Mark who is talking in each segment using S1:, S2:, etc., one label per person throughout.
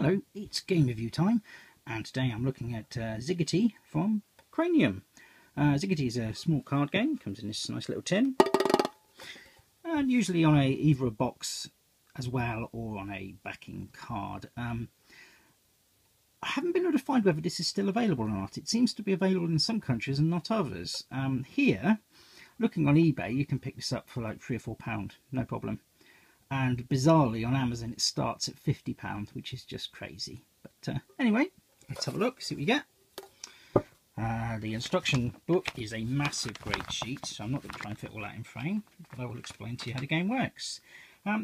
S1: Hello, it's game review time, and today I'm looking at Zigity from Cranium. Zigity is a small card game, comes in this nice little tin, and usually on either a box as well or on a backing card. I haven't been able to find whether this is still available or not. It seems to be available in some countries and not others. Here, looking on eBay, you can pick this up for like £3 or £4, no problem. And bizarrely on Amazon it starts at £50, which is just crazy. But anyway, let's have a look, see what you get. The instruction book is a massive great sheet, so I'm not going to try and fit all that in frame, but I will explain to you how the game works.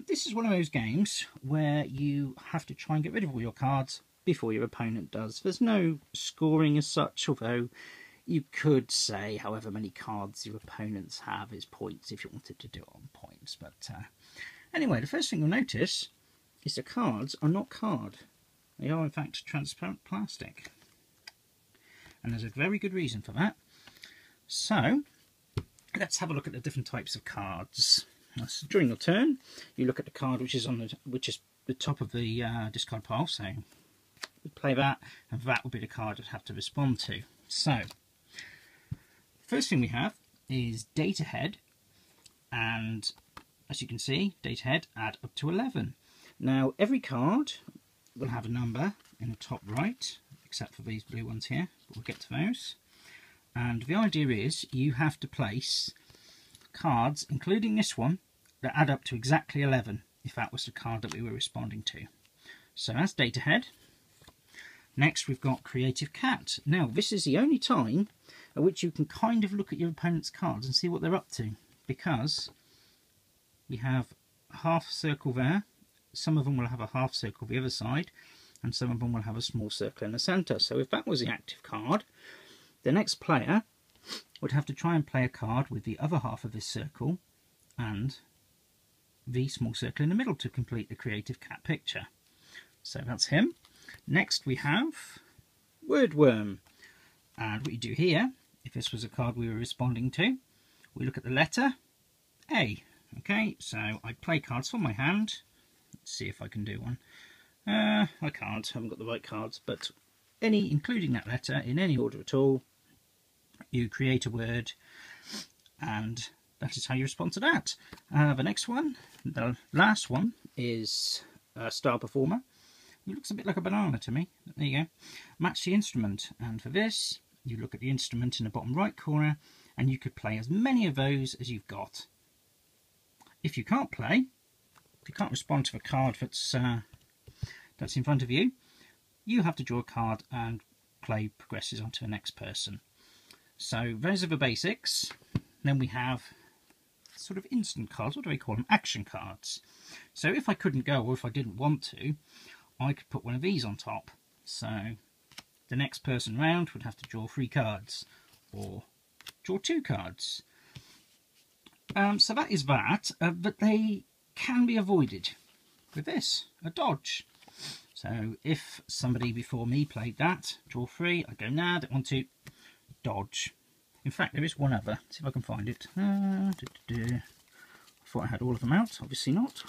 S1: This is one of those games where you have to try and get rid of all your cards before your opponent does. There's no scoring as such, although you could say however many cards your opponents have is points if you wanted to do it on points. But anyway, the first thing you'll notice is the cards are not card. They are in fact transparent plastic. And there's a very good reason for that. So, let's have a look at the different types of cards. So during your turn, you look at the card which is the top of the discard pile. So, you play that, and that will be the card you'd have to respond to. So, first thing we have is data head, and as you can see, data head add up to 11. Now, every card will have a number in the top right, except for these blue ones here, but we'll get to those. And the idea is you have to place cards, including this one, that add up to exactly 11, if that was the card that we were responding to. So that's data head. Next we've got creative cat. Now this is the only time at which you can kind of look at your opponent's cards and see what they're up to, because we have a half circle there, some of them will have a half circle the other side, and some of them will have a small circle in the centre. So if that was the active card, the next player would have to try and play a card with the other half of this circle and the small circle in the middle to complete the creative cat picture. So that's him. Next we have wordworm, and what you do here, if this was a card we were responding to, we look at the letter A. Okay, so I play cards from my hand. Let's see if I can do one. I can't, haven't got the right cards, but any, including that letter, in any order at all, you create a word, and that is how you respond to that. The next one, the last one, is star performer. It looks a bit like a banana to me. There you go. Match the instrument, and for this, you look at the instrument in the bottom right corner, and you could play as many of those as you've got. If you can't play, if you can't respond to a card that's in front of you, you have to draw a card and play progresses onto the next person. So those are the basics. Then we have sort of instant cards. What do we call them? Action cards. So if I couldn't go, or if I didn't want to, I could put one of these on top. So the next person round would have to draw 3 cards, or draw 2 cards. So that is that, but they can be avoided with this, a dodge. So if somebody before me played that, draw 3, I go, nah, don't want to, dodge. In fact, there is one other. Let's see if I can find it. I thought I had all of them out, obviously not.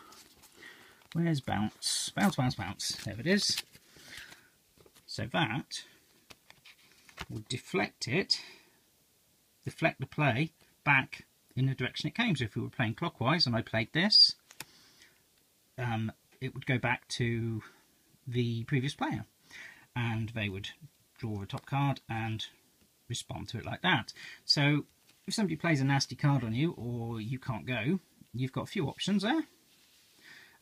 S1: Where's bounce? Bounce, bounce, bounce. There it is. So that would deflect the play back in the direction it came. So if we were playing clockwise and I played this, it would go back to the previous player, and they would draw the top card and respond to it like that. So if somebody plays a nasty card on you, or you can't go, you've got a few options there.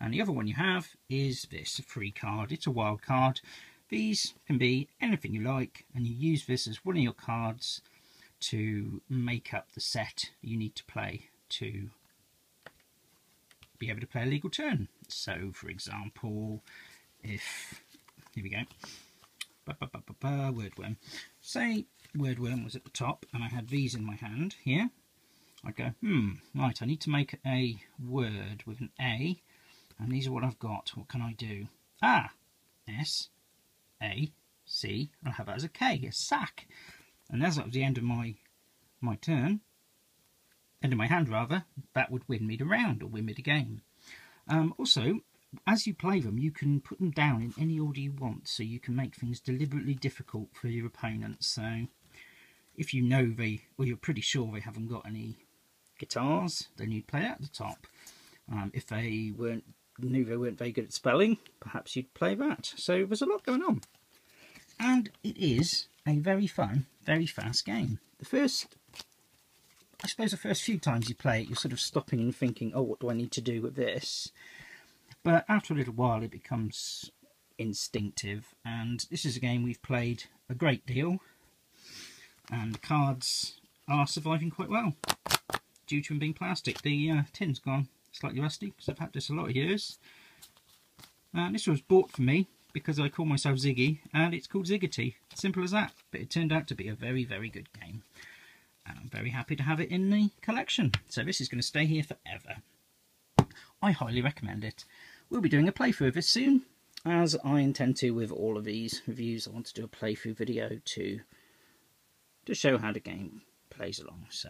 S1: And the other one you have is this, a free card. It's a wild card. These can be anything you like, and you use this as one of your cards to make up the set you need to play to be able to play a legal turn. So for example, if, here we go, wordworm. Say wordworm was at the top and I had these in my hand here. I'd go, right, I need to make a word with an A, and these are what I've got. What can I do? S, A, C, I'll have that as a K, a sack. And as that was the end of my turn, end of my hand rather, that would win me the round, or win me the game. Also, as you play them, you can put them down in any order you want, so you can make things deliberately difficult for your opponents. So if you know you're pretty sure they haven't got any guitars, then you'd play at the top. If they knew they weren't very good at spelling, perhaps you'd play that. So there's a lot going on, and it is a very fun, very fast game. I suppose the first few times you play it, you're sort of stopping and thinking, oh, what do I need to do with this? But after a little while it becomes instinctive, and this is a game we've played a great deal, and the cards are surviving quite well due to them being plastic. The tin's gone slightly rusty because I've had this a lot of years. This was bought for me because I call myself Ziggy, and it's called Zigity. Simple as that. But it turned out to be a very, very good game, and I'm very happy to have it in the collection. So this is going to stay here forever. I highly recommend it. We'll be doing a playthrough of this soon, as I intend to with all of these reviews. I want to do a playthrough video to show how the game plays along. So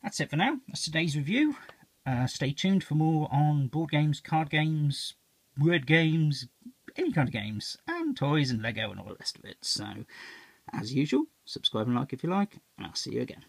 S1: that's it for now. That's today's review. Stay tuned for more on board games, card games, word games, any kind of games, and toys and Lego and all the rest of it. So, as usual, subscribe and like if you like, and I'll see you again.